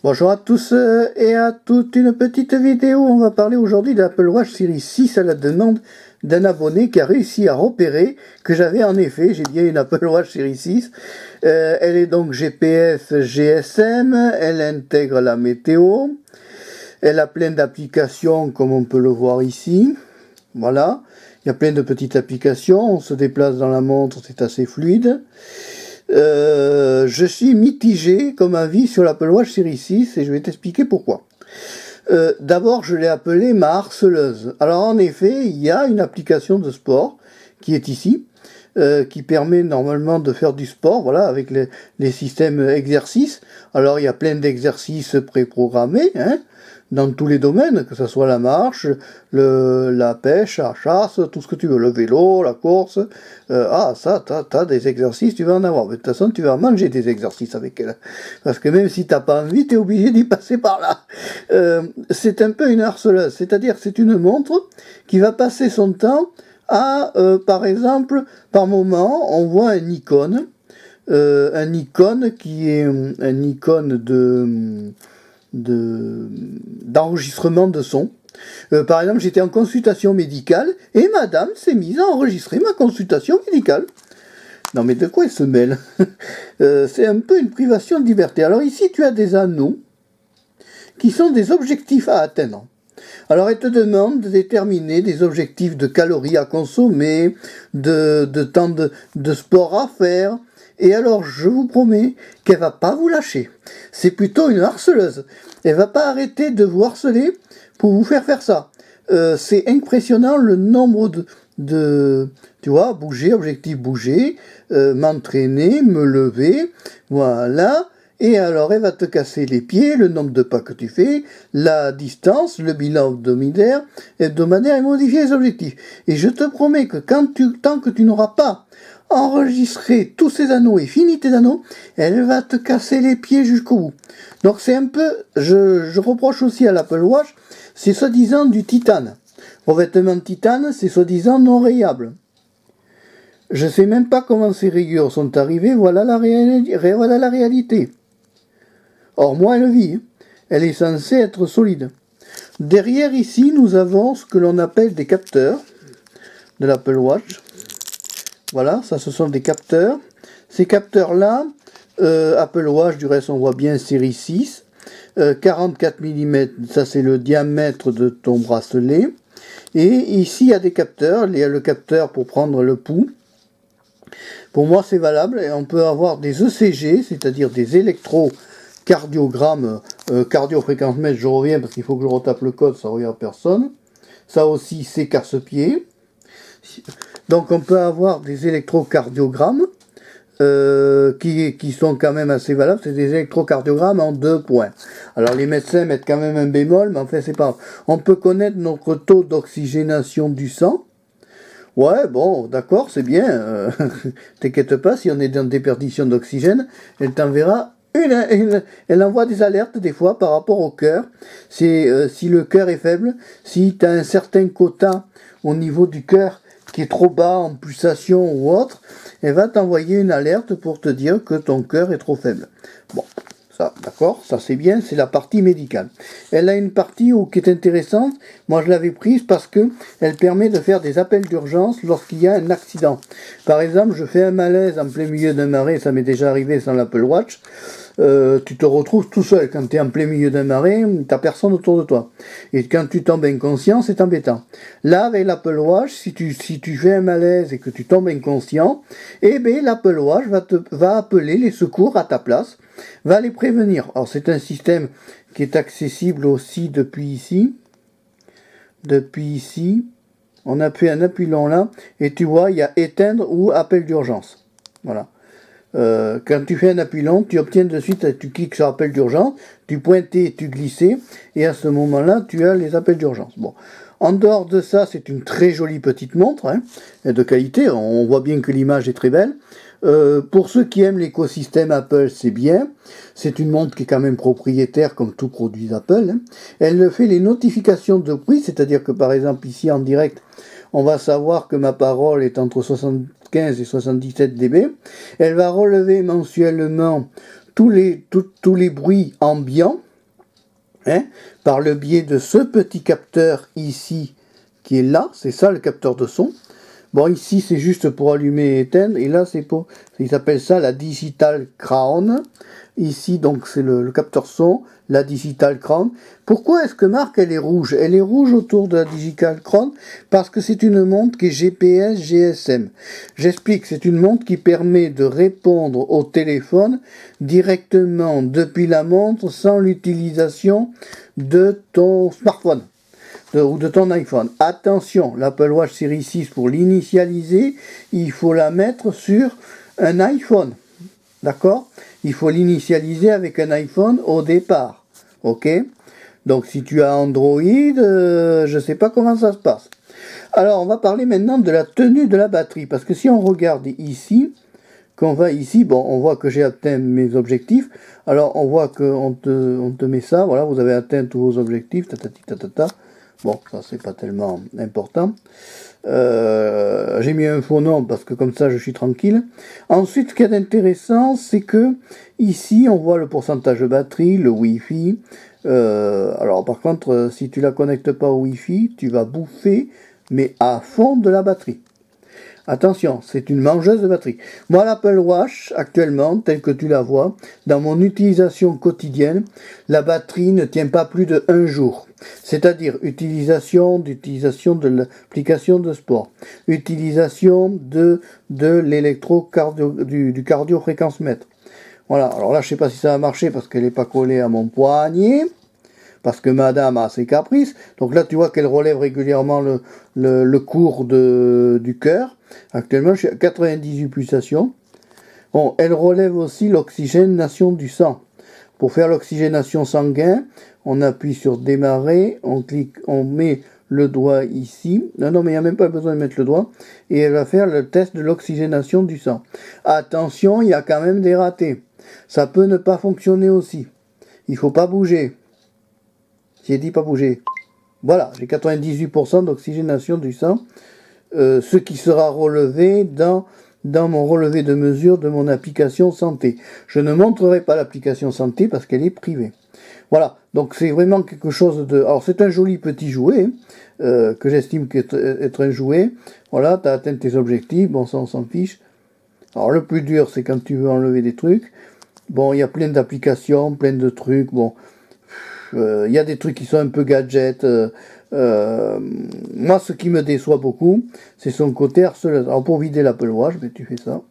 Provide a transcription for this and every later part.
Bonjour à tous et à toutes, une petite vidéo. On va parler aujourd'hui de l'Apple Watch Series 6 à la demande d'un abonné qui a réussi à repérer que j'avais en effet, j'ai bien une Apple Watch Series 6. Elle est donc GPS GSM, elle intègre la météo, elle a plein d'applications comme on peut le voir ici. Voilà, il y a plein de petites applications, on se déplace dans la montre, c'est assez fluide. Je suis mitigé comme avis sur l'Apple Watch Series 6 et je vais t'expliquer pourquoi. D'abord, je l'ai appelée ma harceleuse. Alors en effet, il y a une application de sport qui est ici, qui permet normalement de faire du sport, voilà, avec les systèmes exercices. Alors il y a plein d'exercices préprogrammés, hein, dans tous les domaines, que ce soit la marche, la pêche, la chasse, tout ce que tu veux, le vélo, la course. Ça, t'as des exercices, tu vas en avoir. Mais de toute façon, tu vas manger des exercices avec elle. Parce que même si t'as pas envie, t'es obligé d'y passer par là. C'est un peu une harceleuse, c'est-à-dire c'est une montre qui va passer son temps à, par exemple, par moment, on voit un icône qui est un icône d'enregistrement de son. Par exemple, j'étais en consultation médicale et madame s'est mise à enregistrer ma consultation médicale. Non mais de quoi elle se mêle? C'est un peu une privation de liberté. Alors ici, tu as des anneaux qui sont des objectifs à atteindre. Alors elle te demande de déterminer des objectifs de calories à consommer, de temps de sport à faire. Et alors je vous promets qu'elle va pas vous lâcher. C'est plutôt une harceleuse. Elle va pas arrêter de vous harceler pour vous faire ça. C'est impressionnant le nombre tu vois, bouger, objectif bouger, m'entraîner, me lever, voilà. Et alors, elle va te casser les pieds, le nombre de pas que tu fais, la distance, le bilan hebdomadaire et modifier les objectifs. Et je te promets que tant que tu n'auras pas enregistré tous ces anneaux et fini tes anneaux, elle va te casser les pieds jusqu'au bout. Donc c'est un peu, je reproche aussi à l'Apple Watch, c'est soi-disant du titane. Revêtement de titane, c'est soi-disant non rayable. Je sais même pas comment ces rayures sont arrivées, voilà la réalité. Or, moi, elle vit. Elle est censée être solide. Derrière, ici, nous avons ce que l'on appelle des capteurs de l'Apple Watch. Voilà, ça, ce sont des capteurs. Ces capteurs-là, Apple Watch, du reste, on voit bien série 6. 44 mm, ça, c'est le diamètre de ton bracelet. Et ici, il y a des capteurs. Il y a le capteur pour prendre le pouls. Pour moi, c'est valable. Et on peut avoir des ECG, c'est-à-dire des électrocardiogrammes, cardio-fréquence-mètre, je reviens parce qu'il faut que je retape le code, ça ne regarde personne. Ça aussi, c'est casse-pied. Donc on peut avoir des électrocardiogrammes qui sont quand même assez valables. C'est des électrocardiogrammes en 2 points. Alors les médecins mettent quand même un bémol, mais en fait c'est pas... On peut connaître notre taux d'oxygénation du sang. Ouais, bon, d'accord, c'est bien. T'inquiète pas, si on est dans des perditions d'oxygène, elle t'enverra elle envoie des alertes des fois par rapport au cœur. Si le cœur est faible, si tu as un certain quota au niveau du cœur qui est trop bas en pulsation ou autre, elle va t'envoyer une alerte pour te dire que ton cœur est trop faible. Bon, ça, d'accord, ça c'est bien, c'est la partie médicale. Elle a une partie qui est intéressante. Moi je l'avais prise parce que elle permet de faire des appels d'urgence lorsqu'il y a un accident. Par exemple, je fais un malaise en plein milieu d'un marais, ça m'est déjà arrivé sans l'Apple Watch. Tu te retrouves tout seul. Quand tu es en plein milieu d'un marais, tu n'as personne autour de toi. Et quand tu tombes inconscient, c'est embêtant. Là, avec l'Apple Watch, si tu fais un malaise et que tu tombes inconscient, eh bien, l'Apple Watch va appeler les secours à ta place, va les prévenir. Alors, c'est un système qui est accessible aussi depuis ici. Depuis ici, on appuie un appui long là, et tu vois, il y a éteindre ou appel d'urgence. Voilà. Quand tu fais un appui long, tu obtiens de suite, tu cliques sur appel d'urgence, tu pointais, tu glissais, et à ce moment-là, tu as les appels d'urgence. Bon. En dehors de ça, c'est une très jolie petite montre, hein, de qualité, on voit bien que l'image est très belle. Pour ceux qui aiment l'écosystème Apple, c'est bien. C'est une montre qui est quand même propriétaire comme tout produit d'Apple. Hein. Elle fait les notifications de bruit, c'est-à-dire que par exemple ici en direct, on va savoir que ma parole est entre 75 et 77 dB. Elle va relever mensuellement tous les bruits ambiants. hein, par le biais de ce petit capteur ici, qui est là, c'est ça le capteur de son. Bon, ici, c'est juste pour allumer et éteindre, et là, c'est pour, il s'appelle ça la Digital Crown. Ici, donc, c'est le capteur son, la Digital Crown. Pourquoi est-ce que Marc, elle est rouge? Elle est rouge autour de la Digital Crown parce que c'est une montre qui est GPS, GSM. J'explique, c'est une montre qui permet de répondre au téléphone directement depuis la montre sans l'utilisation de ton smartphone ou de ton iPhone. Attention, l'Apple Watch Series 6, pour l'initialiser, il faut la mettre sur un iPhone. D'accord? Il faut l'initialiser avec un iPhone au départ. Ok? Donc si tu as Android, je ne sais pas comment ça se passe. Alors on va parler maintenant de la tenue de la batterie. Parce que si on regarde ici, qu'on va ici, bon, on voit que j'ai atteint mes objectifs. Alors on voit qu'on te met ça, voilà, vous avez atteint tous vos objectifs, Bon, ça c'est pas tellement important. J'ai mis un faux nom parce que comme ça je suis tranquille. Ensuite, ce qui est intéressant, c'est que ici on voit le pourcentage de batterie, le Wi-Fi. Alors par contre, si tu la connectes pas au Wi-Fi, tu vas bouffer, mais à fond de la batterie. Attention, c'est une mangeuse de batterie. Moi, l'Apple Watch, actuellement, telle que tu la vois, dans mon utilisation quotidienne, la batterie ne tient pas plus de 1 jour. C'est-à-dire utilisation de l'application de sport, utilisation de du cardio-fréquence-mètre. Voilà, alors là, je sais pas si ça va marcher parce qu'elle n'est pas collée à mon poignet. Parce que madame a ses caprices. Donc là, tu vois qu'elle relève régulièrement le cours du cœur. Actuellement, je suis à 98 pulsations. Bon, elle relève aussi l'oxygénation du sang. Pour faire l'oxygénation sanguine, on appuie sur démarrer, on clique, on met le doigt ici. Non, mais il n'y a même pas besoin de mettre le doigt. Et elle va faire le test de l'oxygénation du sang. Attention, il y a quand même des ratés. Ça peut ne pas fonctionner aussi. Il ne faut pas bouger. J'ai dit pas bouger. Voilà, j'ai 98% d'oxygénation du sang, ce qui sera relevé dans mon relevé de mesure de mon application santé. Je ne montrerai pas l'application santé parce qu'elle est privée. Voilà, donc c'est vraiment quelque chose de... Alors c'est un joli petit jouet, que j'estime être un jouet. Voilà, tu as atteint tes objectifs, bon ça on s'en fiche. Alors le plus dur c'est quand tu veux enlever des trucs. Bon, il y a plein d'applications, plein de trucs, bon... Il y a des trucs qui sont un peu gadgets. Moi, ce qui me déçoit beaucoup, c'est son côté harceleur. Alors, pour vider l'Apple Watch, tu fais ça.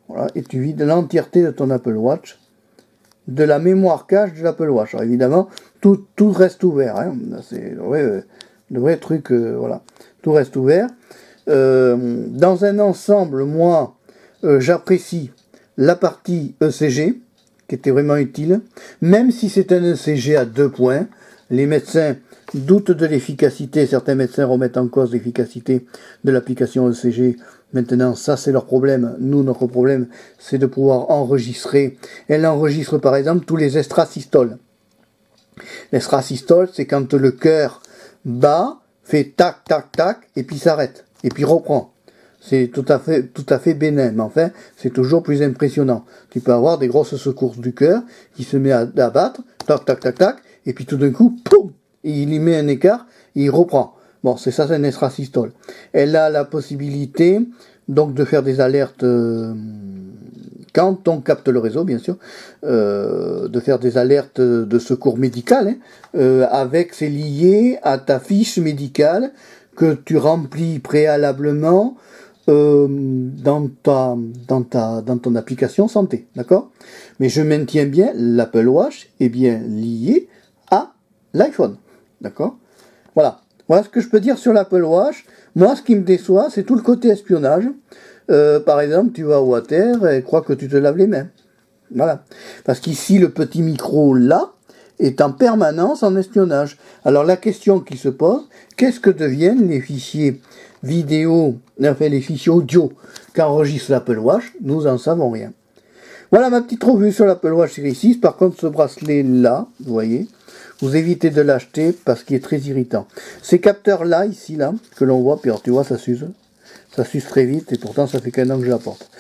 Voilà, et tu vides l'entièreté de ton Apple Watch, de la mémoire cache de l'Apple Watch. Alors, évidemment, tout reste ouvert. Hein. C'est le vrai truc, voilà. Tout reste ouvert. Dans un ensemble, moi, j'apprécie la partie ECG, qui était vraiment utile, même si c'est un ECG à 2 points. Les médecins doutent de l'efficacité, certains médecins remettent en cause l'efficacité de l'application ECG. Maintenant, ça c'est leur problème. Nous, notre problème, c'est de pouvoir enregistrer. Elle enregistre par exemple tous les extrasystoles. L'extrasystole, c'est quand le cœur bat, fait tac, tac, tac, et puis s'arrête, et puis reprend. C'est tout à fait bénin, mais enfin, c'est toujours plus impressionnant. Tu peux avoir des grosses secousses du cœur qui se met à battre, tac, tac, tac, tac, et puis tout d'un coup, poum, et il y met un écart, et il reprend. Bon, c'est ça, c'est un extrasystole. Elle a la possibilité, donc, de faire des alertes, quand on capte le réseau, bien sûr, de faire des alertes de secours médical, avec, c'est lié à ta fiche médicale que tu remplis préalablement, dans ton application santé, d'accord? Mais je maintiens bien, l'Apple Watch est bien lié à l'iPhone, d'accord? Voilà ce que je peux dire sur l'Apple Watch. Moi, ce qui me déçoit, c'est tout le côté espionnage. Par exemple, tu vas au water et crois que tu te laves les mains. Voilà. Parce qu'ici, le petit micro là est en permanence en espionnage. Alors la question qui se pose, qu'est-ce que deviennent les fichiers vidéo, enfin les fichiers audio qu'enregistre l'Apple Watch? Nous en savons rien. Voilà ma petite revue sur l'Apple Watch Series 6. Par contre, ce bracelet là, vous voyez, vous évitez de l'acheter parce qu'il est très irritant. Ces capteurs là, ici là, que l'on voit, puis alors tu vois, ça s'use. Ça s'use très vite et pourtant ça fait qu'un an que je la porte.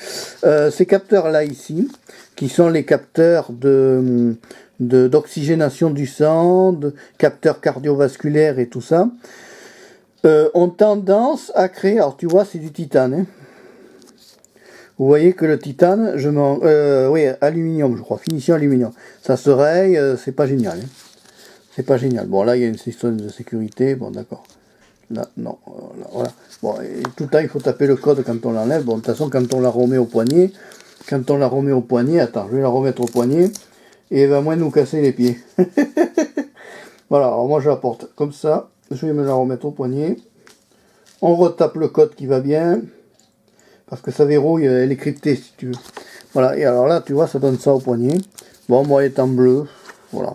Ces capteurs là ici, qui sont les capteurs d'oxygénation du sang, de capteurs cardiovasculaires et tout ça, ont tendance à créer, alors tu vois, c'est du titane, hein. Vous voyez que le titane, oui, aluminium, je crois, finition aluminium. Ça se raye, c'est pas génial, hein. C'est pas génial. Bon, là, il y a une système de sécurité, bon, d'accord. Là, non, voilà. Bon, et tout le temps, il faut taper le code quand on l'enlève. Bon, de toute façon, quand on la remet au poignet, attends, je vais la remettre au poignet, et elle va moins nous casser les pieds. Voilà, alors moi, je la porte comme ça, je vais me la remettre au poignet. On retape le code qui va bien, parce que ça verrouille, elle est cryptée, si tu veux. Voilà, et alors là, tu vois, ça donne ça au poignet. Bon, moi, elle est en bleu, voilà.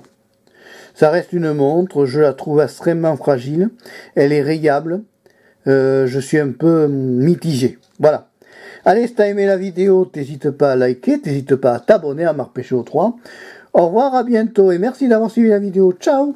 Ça reste une montre, je la trouve extrêmement fragile, elle est rayable, je suis un peu mitigé. Voilà. Allez, si t'as aimé la vidéo, t'hésites pas à liker, t'hésites pas à t'abonner à Marc Péchaud 3. Au revoir, à bientôt et merci d'avoir suivi la vidéo. Ciao!